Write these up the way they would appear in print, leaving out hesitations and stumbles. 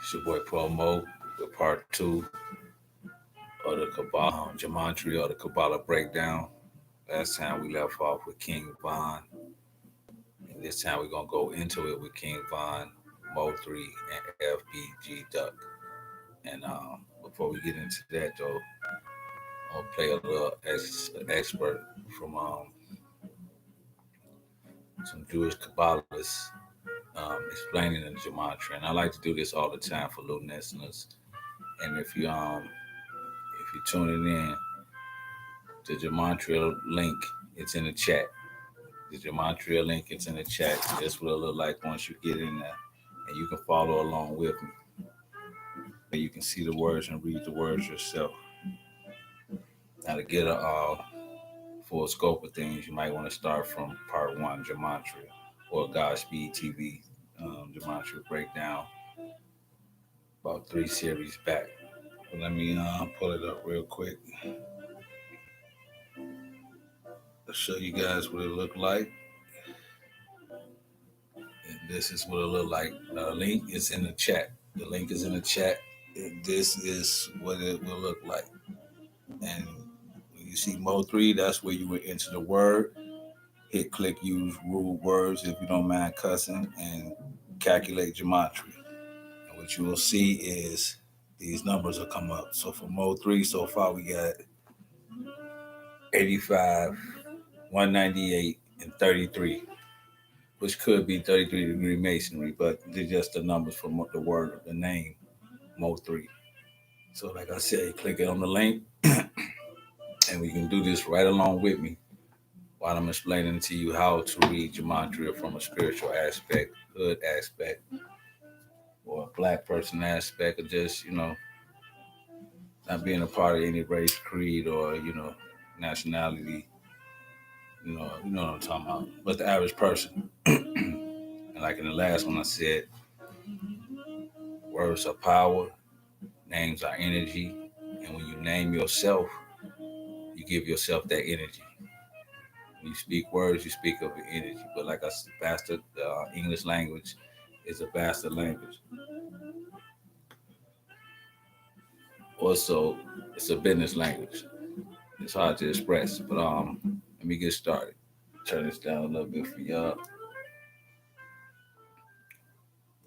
It's your boy Mo with part 2 of the Kabbalah Gematria or the Kabbalah breakdown. Last time we left off with King Von, and this time we're gonna go into it with King Von, Mo3, and fbgduck. And before we get into that, though, I'll play a little expert from some Jewish Kabbalists explaining the Gematria. And I like to do this all the time for little listeners. And if you're tuning in, the Gematria link, it's in the chat. The Gematria link, it's in the chat. This will look like once you get in there, and you can follow along with me. And you can see the words and read the words yourself. Now, to get a full scope of things, you might want to start from part 1, Gematria, or Godspeed TV Gematria breakdown, about 3 series back. But let me pull it up real quick. I'll show you guys what it looked like. And this is what it looked like. The link is in the chat. The link is in the chat. And this is what it will look like. And when you see Mo3, that's where you would enter the word. Hit click use rule words if you don't mind cussing, and calculate Gematria. And what you will see is these numbers will come up. So for Mo3, so far we got 85, 198, and 33, which could be 33-degree masonry, but they're just the numbers from the word of the name, Mo3. So like I said, click it on the link, and we can do this right along with me while I'm explaining to you how to read Gematria from a spiritual aspect, hood aspect, or a black person aspect, or just, not being a part of any race, creed, or, nationality. You know what I'm talking about. But the average person. And like in the last one I said, words are power, names are energy, and when you name yourself, you give yourself that energy. When you speak words, you speak of energy. But like I said, bastard, English language is a bastard language. Also, it's a business language. It's hard to express. But let me get started. Turn this down a little bit for y'all.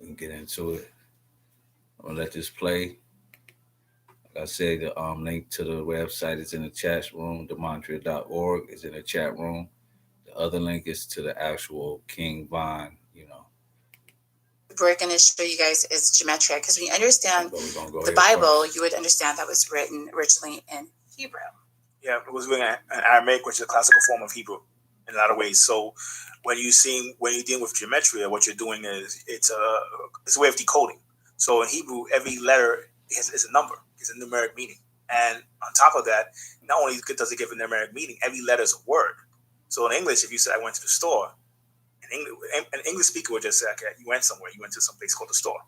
We can get into it. I'm gonna let this play. Like I said, the link to the website is in the chat room. Gematria.org is in the chat room. The other link is to the actual King Von, We're going to show you guys is Gematria, because when you understand the Bible, you would understand that was written originally in Hebrew. Yeah, it was written in Aramaic, which is a classical form of Hebrew in a lot of ways. So when you're dealing with Gematria, what you're doing is it's a way of decoding. So in Hebrew, every letter is a number, is a numeric meaning. And on top of that, not only does it give a numeric meaning, every letter is a word. So in English, if you say I went to the store, an English speaker would just say, okay, you went somewhere, you went to some place called the store.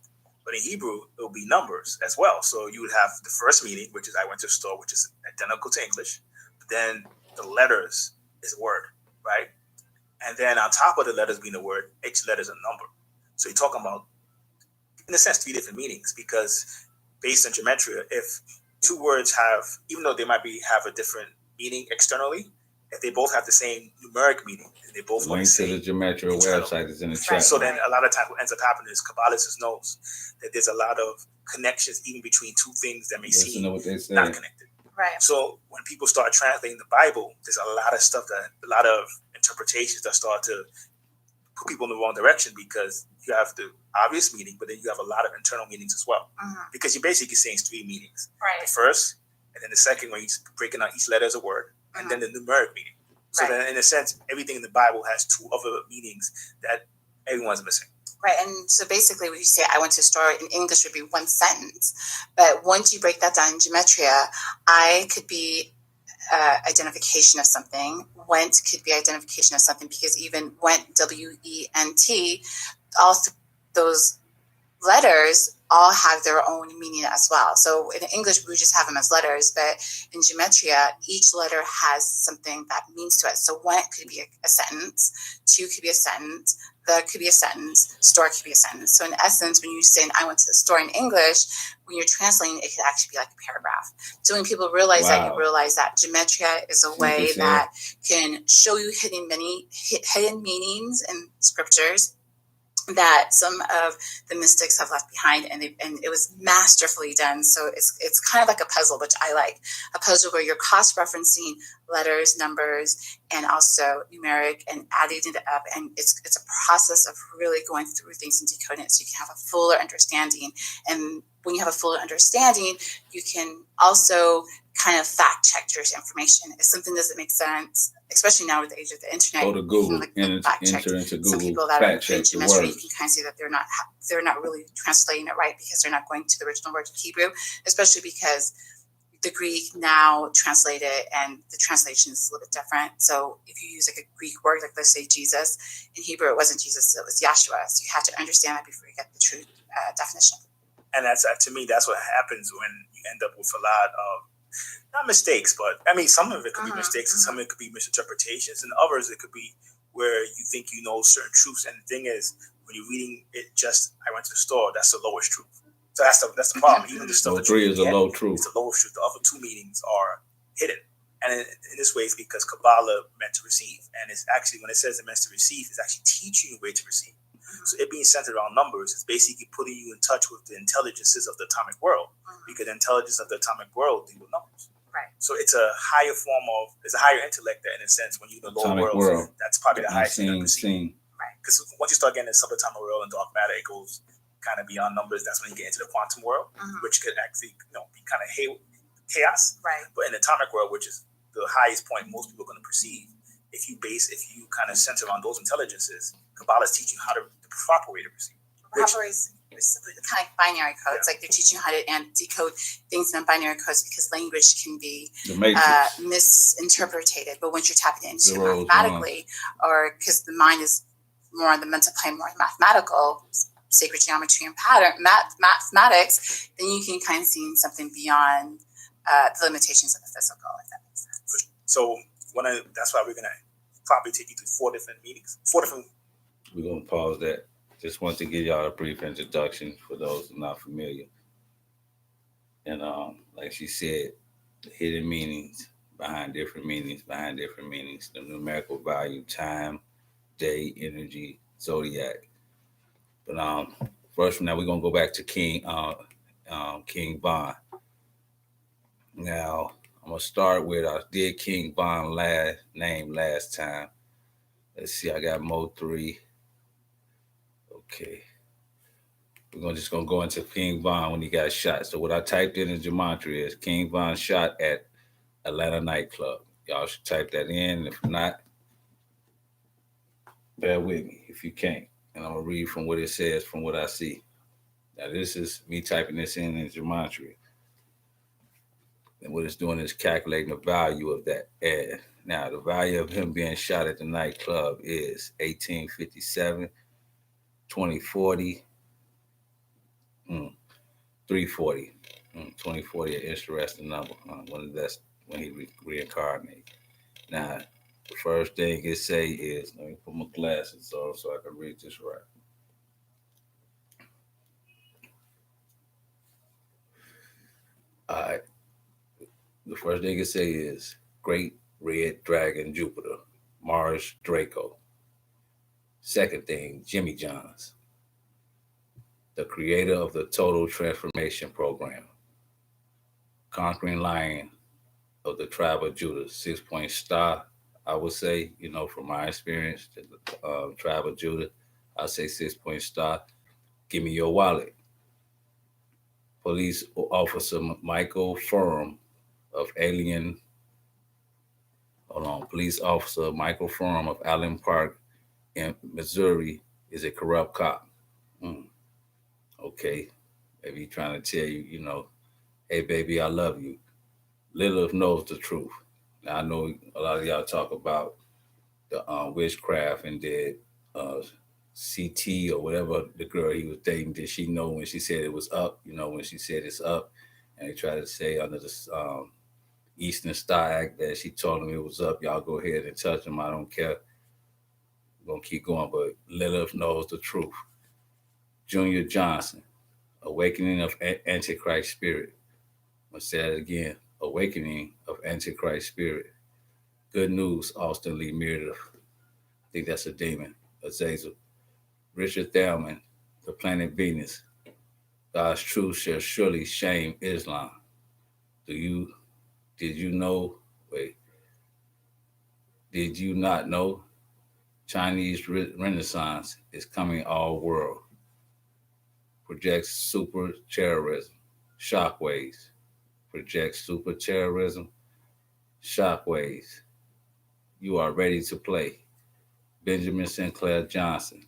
But in Hebrew, it will be numbers as well. So you would have the first meaning, which is I went to the store, which is identical to English. But then the letters is a word, right? And then on top of the letters being a word, each letter is a number. So you're talking about, in a sense, 3 different meanings, because based on Gematria, if 2 words have, even though they might have a different meaning externally, if they both have the same numeric meaning, they both link to the Gematria website is in the chat. So then a lot of times what ends up happening is Kabbalists knows that there's a lot of connections even between 2 things that may seem not connected. Right. So when people start translating the Bible, there's a lot of stuff a lot of interpretations that start to put people in the wrong direction, because you have the obvious meaning, but then you have a lot of internal meanings as well. Because you're basically saying 3 meanings. Right. The first, and then the second, when you're breaking out each letter as a word, and then the numeric meaning. So then, in a sense, everything in the Bible has 2 other meanings that everyone's missing. Right. And so basically when you say I went to the store, in English would be 1 sentence. But once you break that down in Gematria, I could be identification of something. Went could be identification of something, because even went, W-E-N-T, all those letters all have their own meaning as well. So in English, we just have them as letters, but in Gematria, each letter has something that means to it. So 1 could be a sentence, 2 could be a sentence, the could be a sentence, store could be a sentence. So in essence, when you say, I went to the store in English, when you're translating, it could actually be like a paragraph. So when people realize that, you realize that Gematria is a way that can show you hidden meanings in scriptures that some of the mystics have left behind, and it was masterfully done. So it's kind of like a puzzle, which I like, a puzzle where you're cross-referencing letters, numbers, and also numeric, and adding it up. And it's a process of really going through things and decoding it so you can have a fuller understanding. And when you have a fuller understanding, you can also kind of fact check your information. If something doesn't make sense, especially now with the age of the internet, go to Google, enter into Google, some people that are in Gematria, you can kind of see that they're not really translating it right, because they're not going to the original word of Hebrew, especially because the Greek now translated and the translation is a little bit different. So if you use like a Greek word, like let's say Jesus, in Hebrew it wasn't Jesus, it was Yahshua. So you have to understand that before you get the true definition. And that's to me, that's what happens when you end up with a lot of, not mistakes, but I mean, some of it could be mistakes, and some of it could be misinterpretations, and others it could be where you think you know certain truths. And the thing is, when you're reading it, just I went to the store, that's the lowest truth. So that's the problem. Even the stuff Mo3 is a low truth. It's the lowest truth. The other two meanings are hidden, and in this way, it's because Kabbalah meant to receive, and it's actually, when it says it meant to receive, it's actually teaching you a way to receive. So it being centered around numbers is basically putting you in touch with the intelligences of the atomic world, because the intelligence of the atomic world deal with numbers. Right. So it's a higher form of, it's a higher intellect that, in a sense, when you're in the lower world, that's probably the highest thing to perceive. Right. Because once you start getting in the subatomic world and dark matter, it goes kind of beyond numbers. That's when you get into the quantum world, which could actually, be kind of chaos. Right. But in the atomic world, which is the highest point most people are going to perceive, if you kind of center on those intelligences, Kabbalah is teaching you how to the proper way to receive. Proper is kind of like binary codes. Like they're teaching you how to decode things in binary codes, because language can be misinterpreted. But once you're tapping into mathematically, or because the mind is more on the mental plane, more mathematical, sacred geometry and mathematics, then you can kind of see something beyond the limitations of the physical, if that makes sense. So that's why we're going to probably take you through 4 different meetings. We're going to pause that. Just want to give y'all a brief introduction for those who are not familiar. And like she said, the hidden meanings behind different meanings, the numerical value, time, day, energy, zodiac. But first from now, we're going to go back to King Von. Now, I'm going to start with, I did King Von last time. Let's see, I got Mo3. Okay. We're just going to go into King Von when he got shot. So what I typed in Gematria is King Von shot at Atlanta nightclub. Y'all should type that in. If not, bear with me if you can't. And I'm going to read from what it says, from what I see. Now, this is me typing this in Gematria. And what it's doing is calculating the value of that ad. Now, the value of him being shot at the nightclub is 1857, 2040, 340. 2040, an interesting number. When he reincarnated. Now, the first thing it say is, let me put my glasses on so I can read this right. All right. The first thing it say is Great Red Dragon Jupiter, Mars Draco. Second thing, Jimmy Johns, the creator of the Total Transformation Program. Conquering Lion of the tribe of Judah, 6-point star, I would say, from my experience, the tribe of Judah, I say 6-point star. Give me your wallet. Police officer Michael Firm of Police officer Michael Firm of Allen Park in Missouri is a corrupt cop. Okay. Maybe he's trying to tell you, hey, baby, I love you. Lilith knows the truth. Now, I know a lot of y'all talk about the witchcraft and did CT or whatever the girl he was dating, did she know when she said it was up, when she said it's up, and they tried to say under the Eastern Star Act that she told him it was up, y'all go ahead and touch him, I don't care. We're going to keep going, but Lilith knows the truth. Junior Johnson, Awakening of Antichrist Spirit. I'm going to say it again. Awakening of Antichrist Spirit. Good News, Austin Lee Meredith. I think that's a demon. Azazel. Richard Thelman, The Planet Venus. God's truth shall surely shame Islam. Did you know? Wait. Did you not know? Chinese Renaissance is coming all world. Projects super terrorism. Shockwaves. Projects super terrorism. Shockwaves. You are ready to play. Benjamin Sinclair Johnson.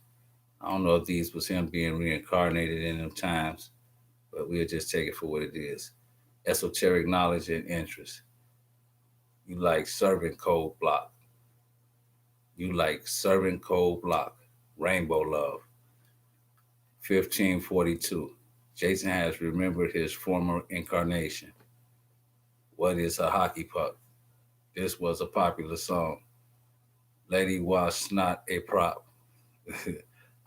I don't know if these was him being reincarnated in them times, but we'll just take it for what it is. Esoteric knowledge and interest. You like servant code block. You like servant code block. Rainbow love. 1542. Jason has remembered his former incarnation. What is a hockey puck? This was a popular song. Lady was not a prop.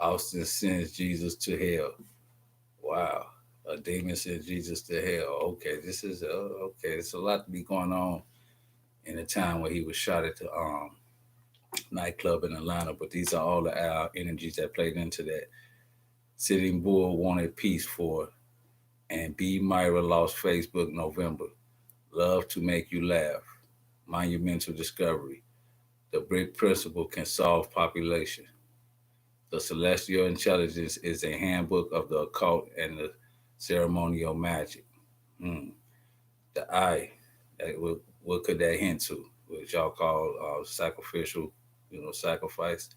Austin sends Jesus to hell. Wow. A demon sends Jesus to hell. Okay, this is okay. There's a lot to be going on in the time where he was shot at the nightclub in Atlanta. But these are all the energies that played into that. Sitting Bull wanted peace for, and B. Myra lost Facebook November. Love to make you laugh. Monumental discovery. The brick principle can solve population. The celestial intelligence is a handbook of the occult and the ceremonial magic. The eye, what could that hint to? What y'all call sacrificial, sacrifice.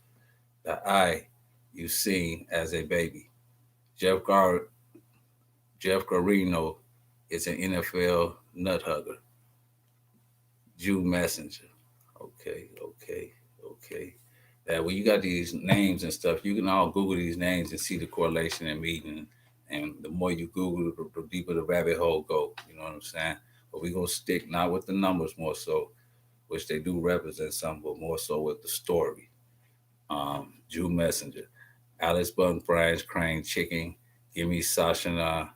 The eye you seen as a baby. Jeff Garino is an NFL nut hugger. Jew messenger. Okay. That when you got these names and stuff, you can all Google these names and see the correlation and meaning. And the more you Google, the deeper the rabbit hole go. You know what I'm saying? But we're going to stick not with the numbers more so, which they do represent some, but more so with the story. Jew messenger. Alice Button, Brian's Crane, Chicken, Gimme Sashana,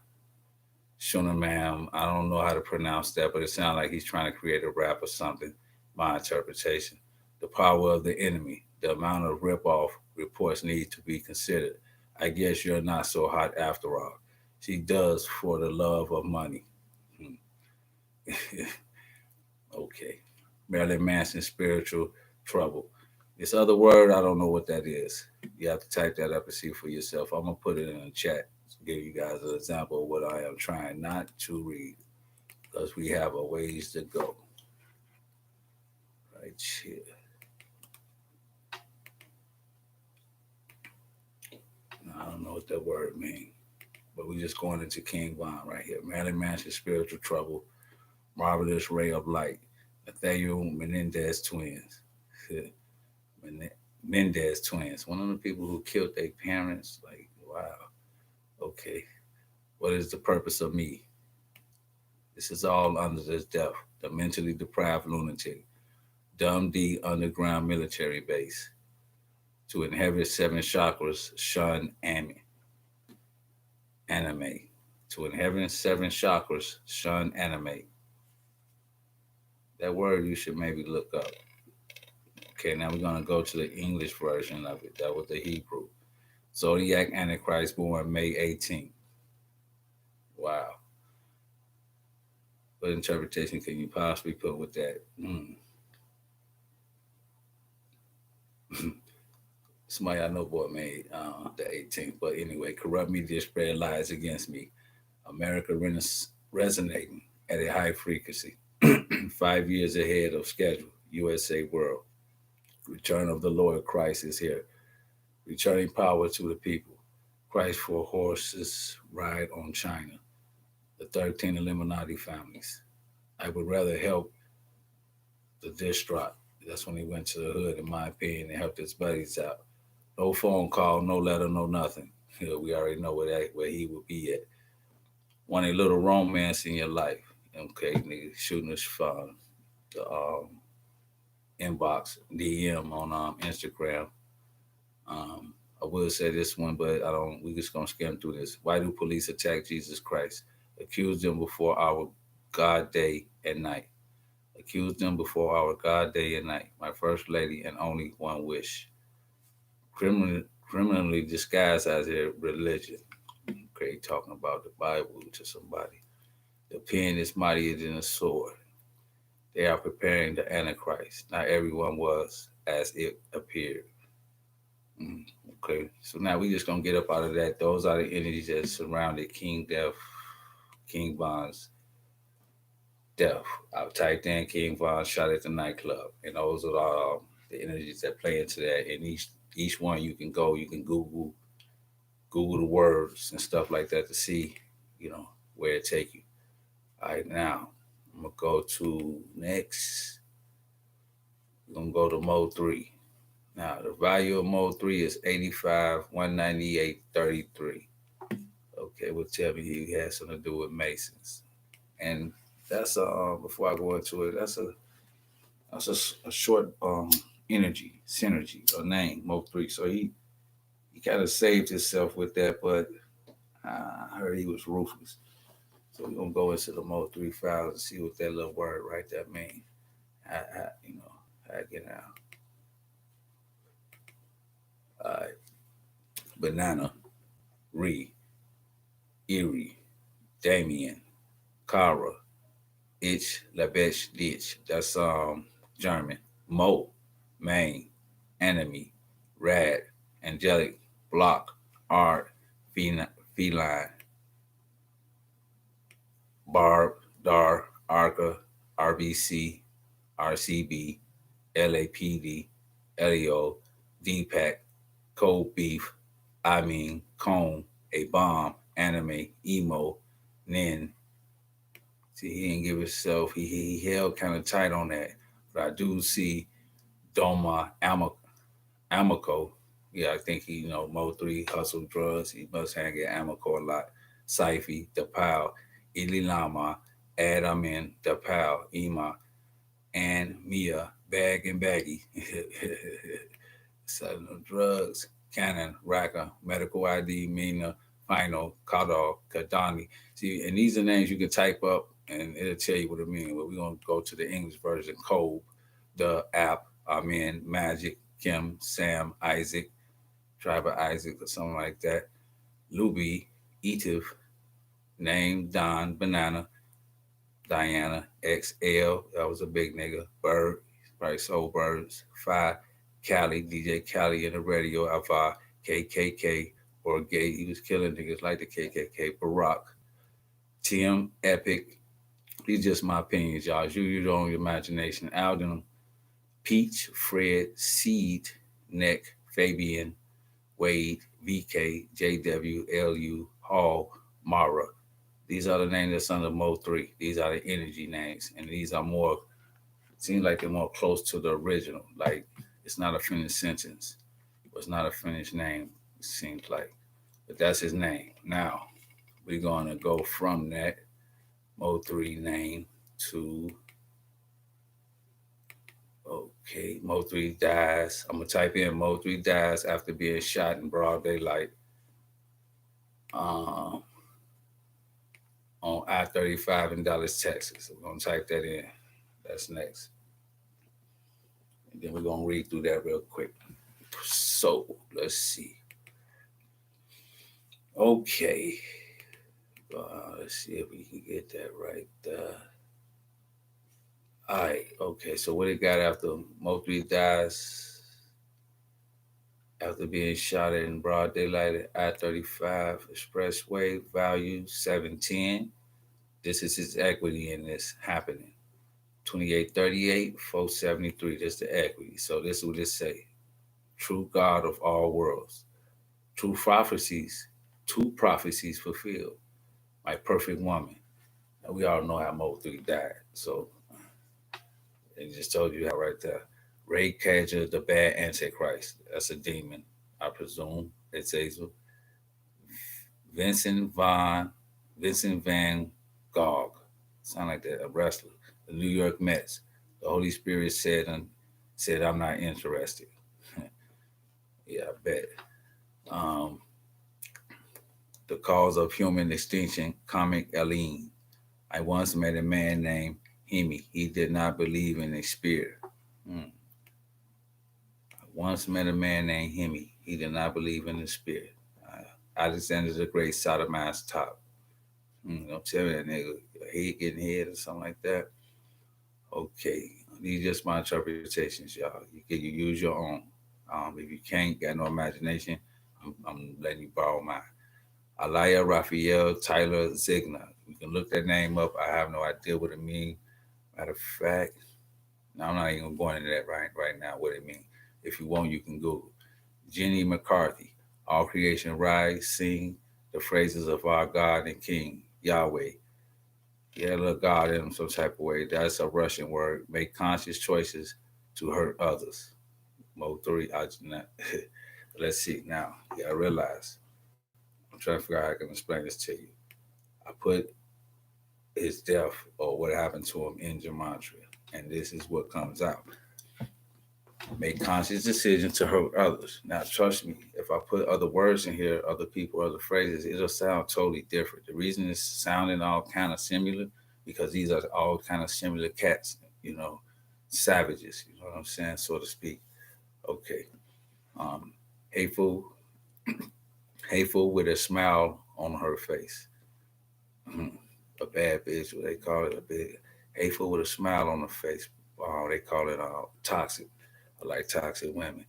Shunamam. I don't know how to pronounce that, but it sounds like he's trying to create a rap or something. My interpretation. The power of the enemy. The amount of rip-off reports need to be considered. I guess you're not so hot after all. She does for the love of money. Okay. Marilyn Manson, spiritual trouble. This other word, I don't know what that is. You have to type that up and see for yourself. I'm going to put it in the chat to give you guys an example of what I am trying not to read, because we have a ways to go. Right here. I don't know what that word means, but we're just going into King Von right here. Marilyn Manson, spiritual trouble. Marvelous ray of light. Nathaniel Menendez twins. Mendez twins. One of the people who killed their parents. Like, wow. Okay. What is the purpose of me? This is all under this death. The mentally deprived lunatic. Dumb D underground military base. To inherit 7 chakras, shun anime. To inherit 7 chakras, shun anime. That word you should maybe look up. Okay, now we're going to go to the English version of it. That was the Hebrew. Zodiac Antichrist born May 18th. Wow. What interpretation can you possibly put with that? Somebody I know boy made the 18th. But anyway, corrupt media spread lies against me. America resonating at a high frequency. 5 years ahead of schedule. USA world. Return of the Lord Christ is here. Returning power to the people. Christ for horses ride on China. The 13 Illuminati families. I would rather help the distraught. That's when he went to the hood, in my opinion, and helped his buddies out. No phone call, no letter, no nothing. We already know where he would be at. Want a little romance in your life. Okay, nigga, shooting his phone. The inbox, DM on Instagram. I will say this one, but I don't. We just gonna skim through this. Why do police attack Jesus Christ? Accuse them before our God day and night. Accuse them before our God day and night. My first lady and only one wish. Criminally disguised as their religion. Okay, talking about the Bible to somebody. The pen is mightier than a sword. They are preparing the Antichrist. Not everyone was as it appeared. Mm, okay, so now we just gonna get up out of that. Those are the energies that surrounded King Death, King Von's death. I've typed in King Von shot at the nightclub, and those are the energies that play into that. And each one you can go, you can Google the words and stuff like that to see, where it take you. All right, now I'm gonna go to next. We're gonna go to Mo3. Now the value of Mo3 is 85, 198, 33. Okay, will tell me he has something to do with Masons. And that's before I go into it, that's a short energy, synergy, or name, Mo3. So he kind of saved himself with that, but I heard he was ruthless. So we're gonna go into the Mo3 files and see what that little word right there means. How I get out. Banana, Re, Erie, Damien, Kara, Ich, Labesh, Ditch. That's German. Mo, Main, Enemy, Rad, Angelic, Block, Art, Feline, Barb, Dar, Arca, RBC, RCB, LAPD, LEO, DPAC, Cold Beef, Cone, A Bomb, Anime, Emo, Nin. See, he didn't give himself, he held kind of tight on that. But I do see Doma, Amico. Yeah, I think he, Mo3 hustled drugs. He must hang at Amico a lot. Saifi, DePau, Ililama, Adamin, DePau, Ima, and Mia, Bag and Baggy. Selling drugs. Cannon, Raka, Medical ID, Mina, Final, Kadal, Kadani. See, and these are names you can type up and it'll tell you what it means. But we're going to go to the English version. Code, the app, Magic, Kim, Sam, Isaac, Tribe of Isaac, or something like that. Luby, Etiv, Name, Don, Banana, Diana, XL, that was a big nigga. Bird, probably sold birds. Phi, Cali, DJ Cali in the radio. Alpha, KKK, or Gay. He was killing niggas like the KKK. Barack, Tim, Epic. These just my opinions, y'all. Use your own imagination. Alden, Peach, Fred, Seed, Neck, Fabian, Wade, VK, JW, LU, Hall, Mara. These are the names that's under Mo3. These are the energy names. And these are more, seems like they're more close to the original. Like, it's not a finished sentence. It's not a finished name, it seems like. But that's his name. Now, we're going to go from that Mo3 name to, okay, Mo3 dies. I'm going to type in Mo3 dies after being shot in broad daylight on I-35 in Dallas, Texas. We're going to type that in. That's next. And then we're going to read through that real quick. So, let's see. Okay. Let's see if we can get that right. All right. Okay. So, what it got after Mo3 dies? After being shot at in broad daylight at I-35 Expressway, value 710. This is his equity in this happening. 2838, 473. That's the equity. So this is what it say. True God of all worlds. True prophecies. Two prophecies fulfilled. My perfect woman. Now, we all know how Mo3 died. So it just told you how right there. Ray Cadger, the bad Antichrist. That's a demon, I presume. It says Vincent Van Gogh. Sound like that, a wrestler. The New York Mets. The Holy Spirit said, I'm not interested. Yeah, I bet. Um, the cause of human extinction, comic Aline. I once met a man named Hemi. He did not believe in a spirit. Hmm. I once met a man named Hemi. He did not believe in the spirit. Alexander the Great sodomized top. Don't tell me that nigga head getting head or something like that. Okay, these just my interpretations, y'all. You use your own. If you can't, got no imagination, I'm letting you borrow mine. Alaya Raphael Tyler Zigna. You can look that name up. I have no idea what it means. Matter of fact, no, I'm not even going into that right now. What it means. If you want, you can Google. Jenny McCarthy. All creation rise, sing the phrases of our God and King Yahweh. Yeah, look God in some type of way. That's a Russian word. Make conscious choices to hurt others. Mo3, I not. Let's see now. You gotta realize. I'm trying to figure out how I can explain this to you. I put his death or what happened to him in Gematria, and this is what comes out. Make conscious decisions to hurt others. Now, trust me, if I put other words in here, other people, other phrases, it'll sound totally different. The reason it's sounding all kind of similar because these are all kind of similar cats, savages. You know what I'm saying, so to speak. Okay. Um, hateful, hateful with a smile on her face. Mhm. A bad bitch, what they call it, a big hateful with a smile on her face. They call it toxic. I like toxic women.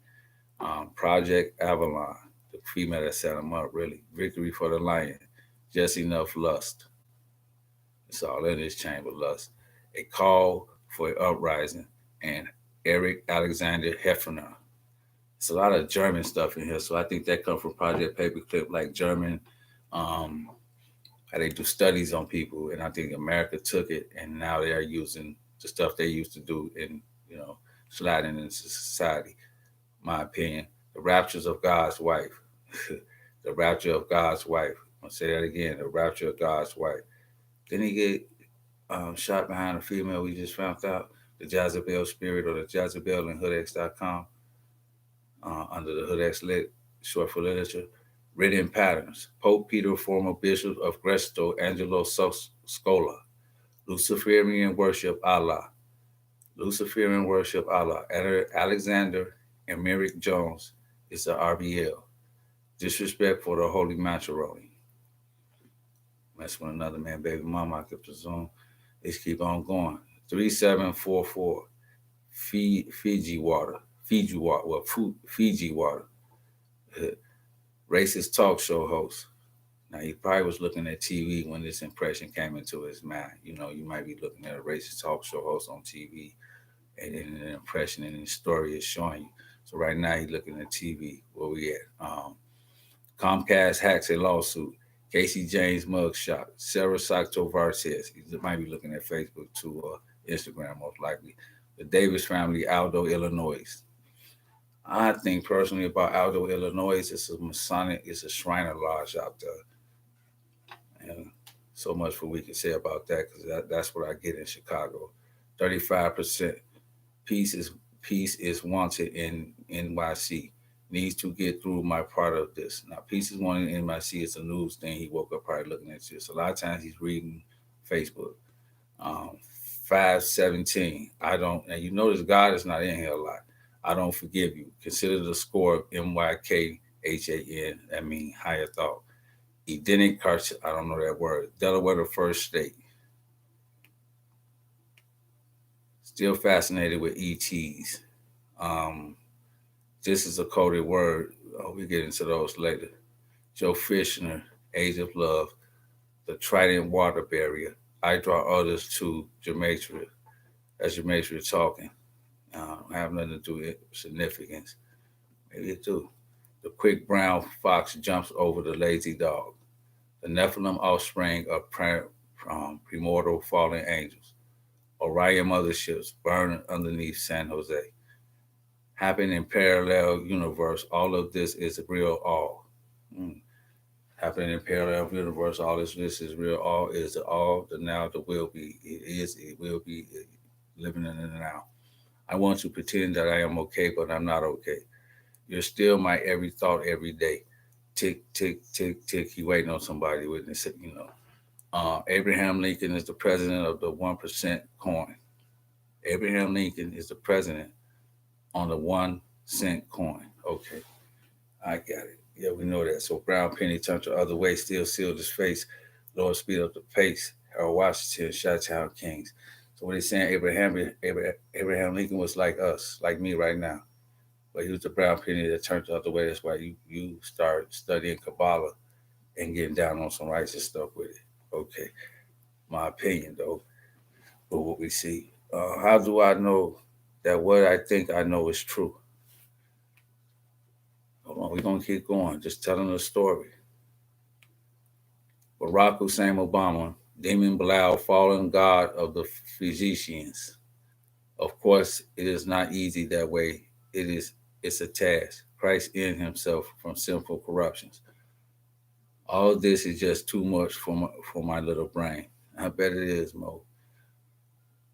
Project Avalon, the female that set him up, really. Victory for the lion. Just enough lust. It's all in this chamber, lust. A call for uprising. And Eric Alexander Heffernan. It's a lot of German stuff in here, so I think that comes from Project Paperclip, like German, um, how they do studies on people, and I think America took it, and now they are using the stuff they used to do in, sliding into society. My opinion, the raptures of God's wife, the rapture of God's wife. I'll say that again, the rapture of God's wife. Didn't he get shot behind a female we just found out? The Jezebel Spirit or the Jezebel in hoodx.com under the hoodx lit, short for literature. Written patterns. Pope Peter, former Bishop of Gresto, Angelo Scola. Luciferian worship Allah. Luciferian worship Allah. Alexander and Merrick Jones is the RBL. Disrespect for the holy macaroni. That's with another man, baby mama, I could presume. Let's keep on going. 3744. Fiji water. Fiji water. Well, Fiji water. Racist talk show host. Now, he probably was looking at TV when this impression came into his mind. You might be looking at a racist talk show host on TV, and then an impression and the story is showing you. So right now, he's looking at TV. Where we at? Comcast hacks a lawsuit. Casey James mugshot. Sarah Sacto Vartes. He might be looking at Facebook too, or Instagram most likely. The Davis family, Aldo, Illinois. I think personally about Aldo, Illinois, it's a Masonic, it's a Shriner Lodge out there. And so much for we can say about that because that's what I get in Chicago. 35% peace is wanted in NYC. Needs to get through my part of this. Now, peace is wanted in NYC. It's a news thing. He woke up probably looking at this. A lot of times he's reading Facebook. 517. I don't, and you notice God is not in here a lot. I don't forgive you. Consider the score of MYKHAN. That means higher thought. Edenic culture. I don't know that word. Delaware, the first state. Still fascinated with ETs. This is a coded word. We get into those later. Joe Fishner, Age of Love, the Trident Water Barrier. I draw others to Gematria. That's Gematria talking. Have nothing to do with significance. Maybe it do. The quick brown fox jumps over the lazy dog. The Nephilim offspring of primordial fallen angels. Orion motherships burn underneath San Jose. Happen in parallel universe. All of this is real all. Happening in parallel universe. All this is real all. Is the all, the now, the will be. It will be living in the now. I want to pretend that I am okay, but I'm not okay. You're still my every thought every day. Tick, tick, tick, tick. He waiting on somebody witness it, you know. Abraham Lincoln is the president of the 1% coin. Abraham Lincoln is the president on the 1 cent coin. Okay, I got it. Yeah, we know that. So Brown Penny turned the other way, still sealed his face. Lord, speed up the pace. Harold Washington, Chi-Town Kings. So what he's saying, Abraham Lincoln was like us, like me right now. But he was the brown penny that turned the other way. That's why you start studying Kabbalah and getting down on some righteous stuff with it. Okay, my opinion though, but what we see. How do I know that what I think I know is true? Hold on, we're gonna keep going, just telling the story. Barack Hussein Obama, Demon Bilal, fallen god of the physicians. Of course, it is not easy that way. It's a task. Christ in himself from sinful corruptions. All this is just too much for my little brain. I bet it is, Mo.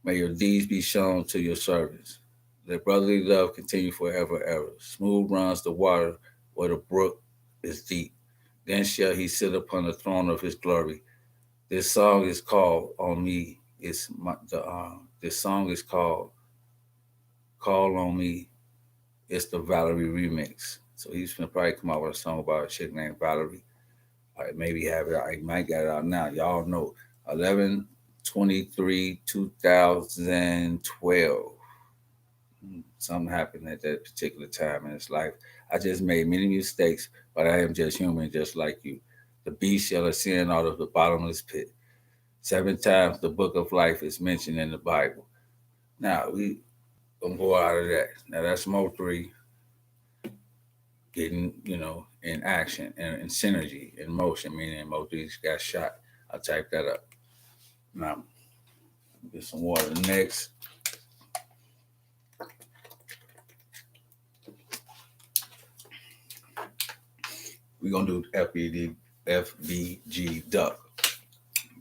May your deeds be shown to your servants. Let brotherly love continue forever, ever. Smooth runs the water where the brook is deep. Then shall he sit upon the throne of his glory. This song is called "On Me." This song is called "Call on Me." It's the Valerie remix. So he's gonna probably come out with a song about a chick named Valerie. I maybe have it. I might get it out now. Y'all know 11/23/2012. Something happened at that particular time in his life. I just made many mistakes, but I am just human, just like you. The beast shall ascend out of the bottomless pit. 7 times the book of life is mentioned in the Bible. Now we gonna go out of that. Now that's Mo3 getting, in action and in synergy, in motion, meaning Mo3 got shot. I'll type that up. Now, get some water next. We're gonna do FBG duck.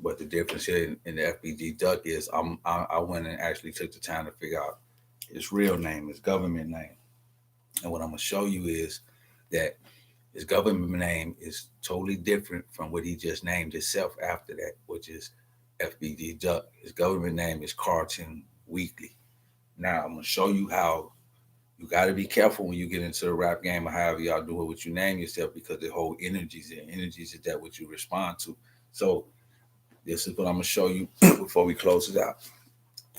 But the difference here in the FBG duck is I went and actually took the time to figure out his real name, his government name. And what I'm gonna show you is that his government name is totally different from what he just named himself after that, which is FBG Duck. His government name is Carlton Weekly. Now I'm gonna show you how you got to be careful when you get into the rap game or however y'all do it, what you name yourself, because the whole energies and energies is that what you respond to. So this is what I'm gonna show you before we close it out.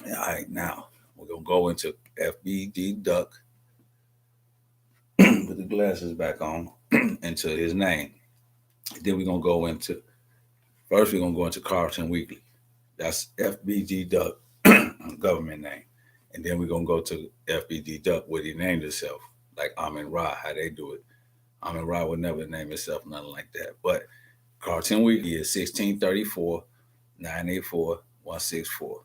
All right, now we're gonna go into FBG Duck. Put the glasses back on into his name. Then we're gonna go into first. We're gonna go into Carlton Weekly. That's FBG Duck, government name, and then we're gonna go to FBG Duck, what he named himself, like Amin Ra, how they do it. Amin Ra would never name himself nothing like that. But Carlton Weekly is 1634 984 164.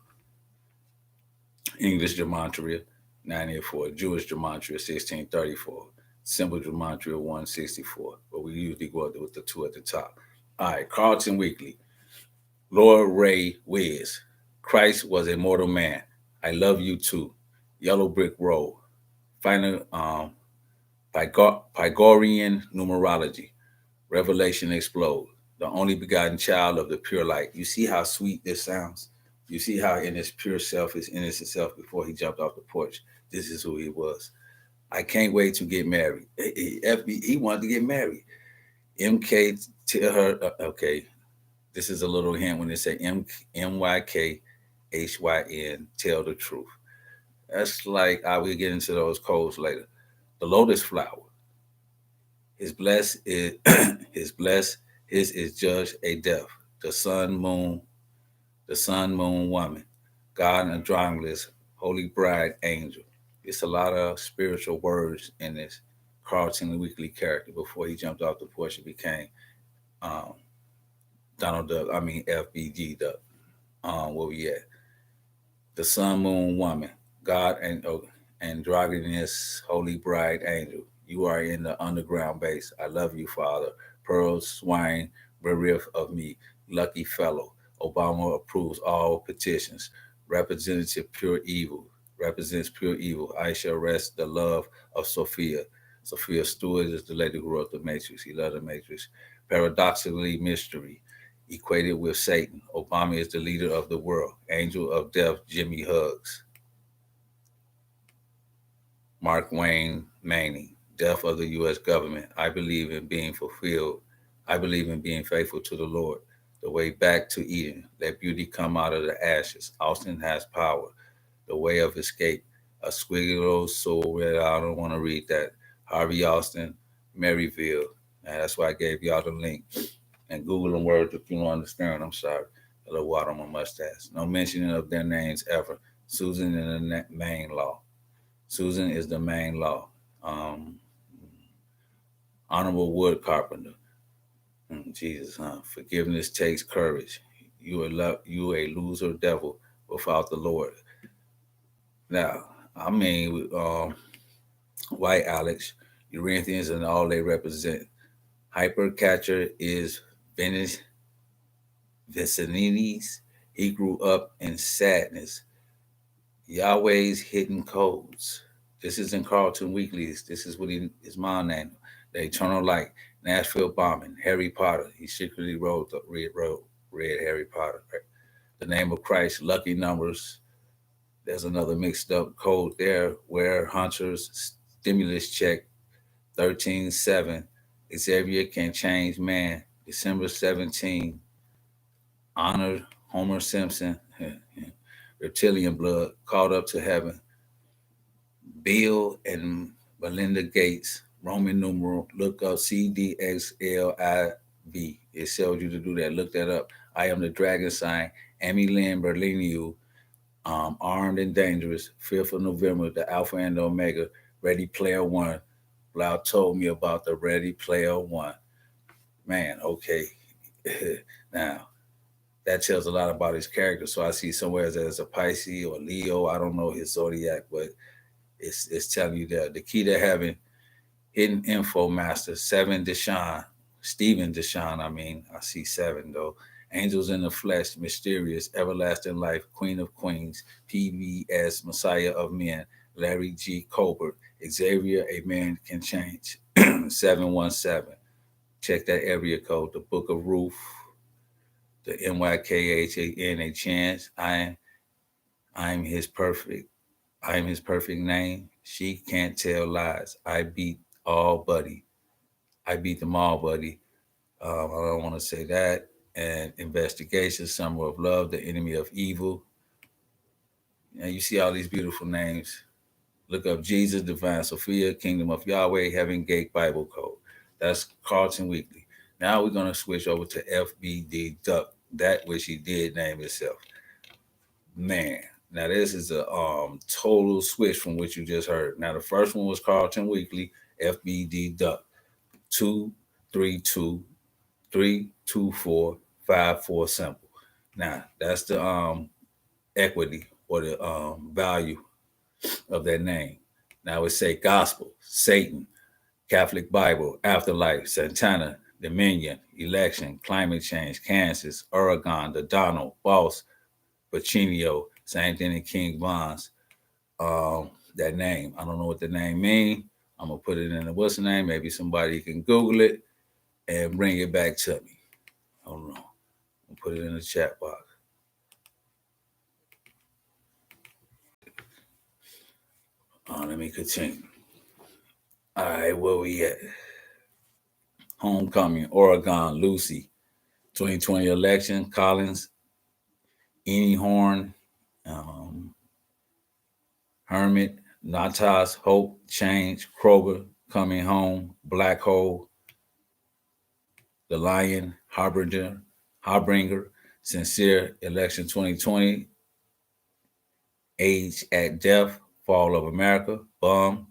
English Gematria 984. Jewish Gematria 1634. Simple Gematria 164. But we usually go with the 2 at the top. All right, Carlton Weekly. Lord Ray Wiz. Christ was a mortal man. I love you too. Yellow Brick Road. Final Pythagorean numerology. Revelation explode. The only begotten child of the pure light. You see how sweet this sounds? You see how in his pure self, his innocent self, before he jumped off the porch, this is who he was. I can't wait to get married. He wanted to get married. MK tell her, okay, this is a little hint when they say MYKHYN, tell the truth. That's like, I will get into those codes later. The lotus flower. His blessed is his is judged a death. The sun, moon woman, God Andromed's holy bride angel. It's a lot of spiritual words in this Carlton Weekly character before he jumped off the porch and became Donald Duck. I mean FBG Duck. Where we at? The sun, moon woman, God and Androgynous holy bride angel. You are in the underground base. I love you, Father. Pearl swine, bereft of me. Lucky fellow. Obama approves all petitions. Representative pure evil. Represents pure evil. I shall rest the love of Sophia. Sophia Stewart is the lady who wrote The Matrix. He loved The Matrix. Paradoxically, mystery equated with Satan. Obama is the leader of the world. Angel of death, Jimmy Hugs. Mark Wayne Manning, death of the U.S. government. I believe in being fulfilled. I believe in being faithful to the Lord. The way back to Eden. Let beauty come out of the ashes. Austin has power. The way of escape. A squiggly little soul read. I don't want to read that. Harvey Austin, Maryville. And that's why I gave y'all the link. And Google them words if you don't understand. I'm sorry. A little water on my mustache. No mentioning of their names ever. Susan in the main law. Susan is the main law. Honorable wood carpenter. Jesus, huh? Forgiveness takes courage. You a loser devil without the Lord. Now, I mean, white Alex, Corinthians, and all they represent. Hypercatcher is Vicinides. He grew up in sadness. Yahweh's hidden codes. This is in Carlton Weeklies. This is what his mom named him. The Eternal Light, Nashville Bombing, Harry Potter. He secretly read Harry Potter. Right? The Name of Christ, Lucky Numbers. There's another mixed up code there. Where Hunters, Stimulus Check, 13-7. Xavier Can Change Man, December 17. Honor Homer Simpson. Reptilian Blood, Called Up to Heaven. Bill and Melinda Gates, Roman numeral, look up CDXLIV. It tells you to do that. Look that up. I Am the Dragon Sign. Amy Lynn Berliniu, Armed and Dangerous, 5th of November, the Alpha and Omega, Ready Player One. Blau told me about the Ready Player One. Man, okay. Now, that tells a lot about his character. So I see somewhere as a Pisces or Leo. I don't know his zodiac, but it's telling you that the key to heaven, hidden info master, 7 Deshaun, Stephen Deshaun. I see 7 though. Angels in the flesh, mysterious, everlasting life, Queen of Queens, PBS, Messiah of Men, Larry G. Colbert, Xavier, a man can change, 717. Check that area code. The Book of Ruth, the NYKHAN, a chance. I'm his perfect name. She can't tell lies. I beat all, buddy. I beat them all, buddy. I don't want to say that. And Investigation, Summer of Love, The Enemy of Evil. And you see all these beautiful names. Look up Jesus, Divine Sophia, Kingdom of Yahweh, Heaven Gate Bible Code. That's Carlton Weekly. Now we're going to switch over to fbgduck, that which he did name himself. Man, now this is a total switch from what you just heard. Now the first one was Carlton Weekly, fbgduck, 232 324 54 simple. Now that's the equity or the value of that name. Now it say gospel, Satan, Catholic Bible, afterlife, Santana, Dominion, election, climate change, Kansas, Oregon, the Donald, Boss, Pachinio, same thing in King Bonds. That name, I don't know what the name mean. I'm gonna put it in the what's the name? Maybe somebody can Google it and bring it back to me. I don't know. I'll put it in the chat box. Let me continue. All right, where we at? Homecoming, Oregon, Lucy, 2020 election, Collins, Horn, Hermit, Natas, Hope, Change, Kroger, Coming Home, Black Hole, The Lion, Harbinger, Sincere, Election 2020, Age at Death, Fall of America, Bum,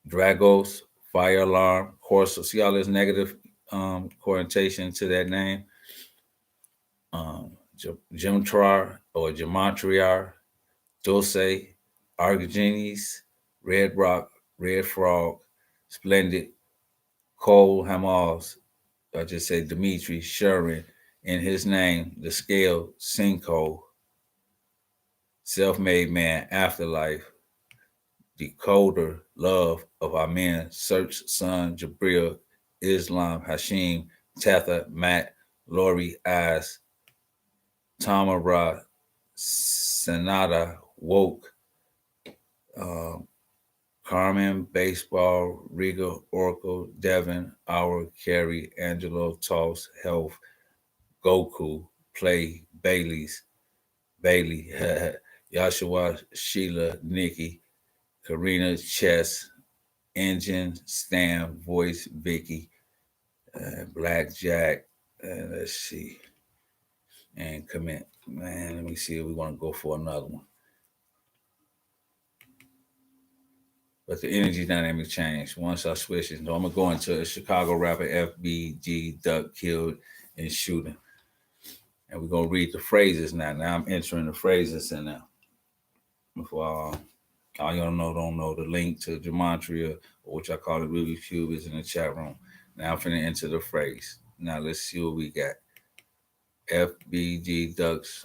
Dragos, Fire Alarm, Course. So see all this negative connotation to that name. Gematria or Gematria, Dulce, Argenis, Red Rock, Red Frog, Splendid, Cole Hamals, I just say Dimitri, Sherman, in his name, The Scale, Sinkhole, Self-Made Man, Afterlife, decoder, love of our men, Search, Sun, Jabril, Islam, Hashim, Tatha, Matt, Lori, Eyes, Tamara, Sanada, Woke, um, Carmen, Baseball, Riga, Oracle, Devin, Our, Carrie, Angelo, Toss, Health, Goku, Play, Bailey, Yashua, Sheila, Nikki, Karina, Chess, Engine, Stam, Voice, Vicky, Blackjack, let's see, and commit. Man, let me see if we want to go for another one. But the energy dynamic changed once I switched it. So I'm going to go into a Chicago rapper, fbgduck, killed in shooting. And we're going to read the phrases now. Now I'm entering the phrases in now. Before all y'all don't know the link to Gematria, or which I call it Rubik's Cube, is in the chat room. Now I'm finna enter the phrase. Now let's see what we got. fbgduck's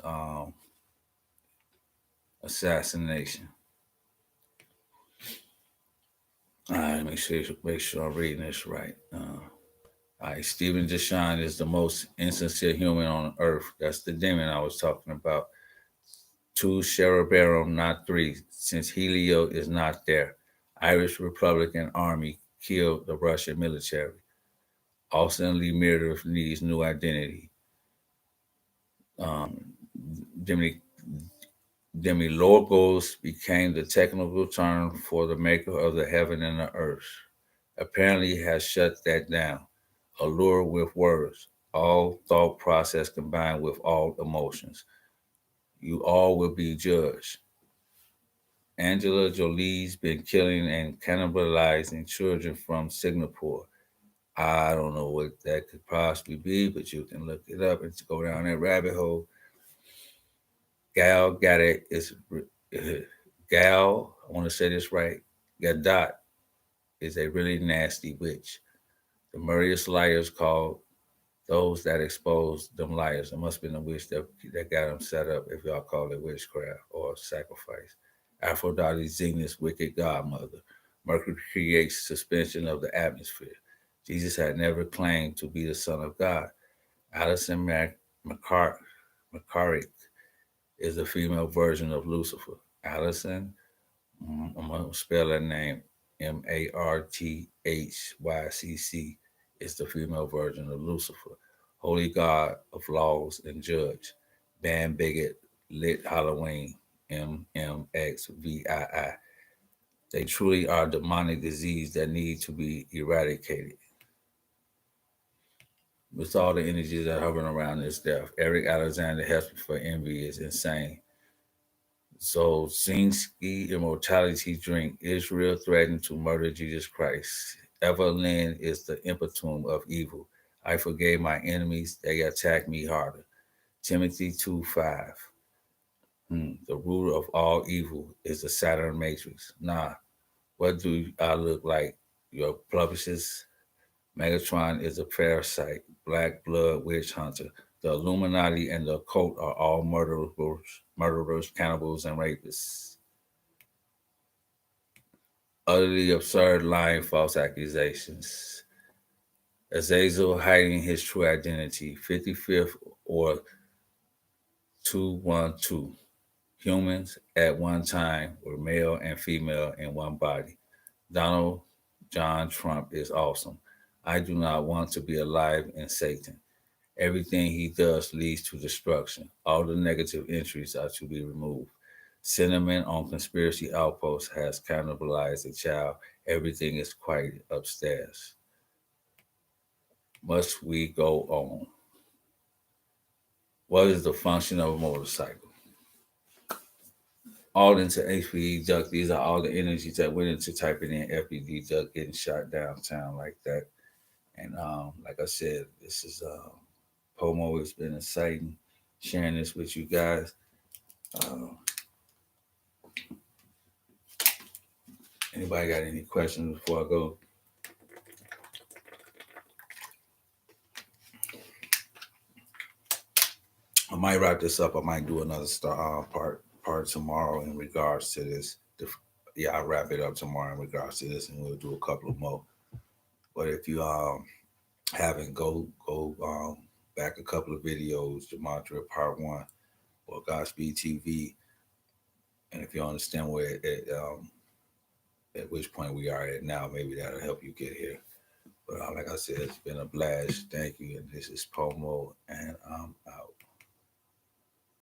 assassination. All right, make sure I'm reading this right. All right, Stephen Deshawn is the most insincere human on earth. That's the demon I was talking about. 2 Cerebrum, not 3, since Helio is not there. Irish Republican Army killed the Russian military. Austin Lee Meredith needs new identity. Demilogos became the technical term for the maker of the heaven and the earth. Apparently has shut that down. Allure with words, all thought process combined with all emotions. You all will be judged. Angela Jolie's been killing and cannibalizing children from Singapore. I don't know what that could possibly be, but you can look it up and go down that rabbit hole. Gal Gadot is Gal. I want to say this right. Gadot is a really nasty witch. The murderous liars called those that expose them liars. It must have been a witch that got them set up, if y'all call it witchcraft or sacrifice. Aphrodite, Zenith's wicked godmother. Mercury creates suspension of the atmosphere. Jesus had never claimed to be the Son of God. Alison McCarrick is the female version of Lucifer. Alison, I'm going to spell that name, Marthycc, is the female version of Lucifer. Holy God of laws and judge. Band bigot, lit Halloween, MMXVII. They truly are demonic disease that need to be eradicated. With all the energies that are hovering around this death, Eric Alexander Hesper for envy is insane. Zolzinski immortality drink. Israel threatened to murder Jesus Christ. Evelyn is the impetum of evil. I forgave my enemies. They attacked me harder. Timothy 2:5. The root of all evil is the Saturn matrix. Nah, what do I look like? Your publicist? Megatron is a parasite. Black blood witch hunter. The Illuminati and the occult are all murderers, cannibals, and rapists. Utterly absurd, lying, false accusations. Azazel hiding his true identity. 55th or 212. Humans at one time were male and female in one body. Donald John Trump is awesome. I do not want to be alive in Satan. Everything he does leads to destruction. All the negative entries are to be removed. Cinnamon on Conspiracy Outpost has cannibalized a child. Everything is quiet upstairs. Must we go on? What is the function of a motorcycle? All into fbgduck. These are all the energies that went into typing in fbgduck, getting shot downtown like that. And like I said, this is Pomo. It's been exciting sharing this with you guys. Anybody got any questions before I go? I might wrap this up. I might do another part tomorrow in regards to this yeah, I'll wrap it up tomorrow in regards to this, and we'll do a couple of more. But if you haven't, go back a couple of videos, Gematria Part 1 or Godspeed TV, and if you understand where at which point we are at now, maybe that'll help you get here. But like I said, it's been a blast. Thank you. And this is Pomo, and I'm out.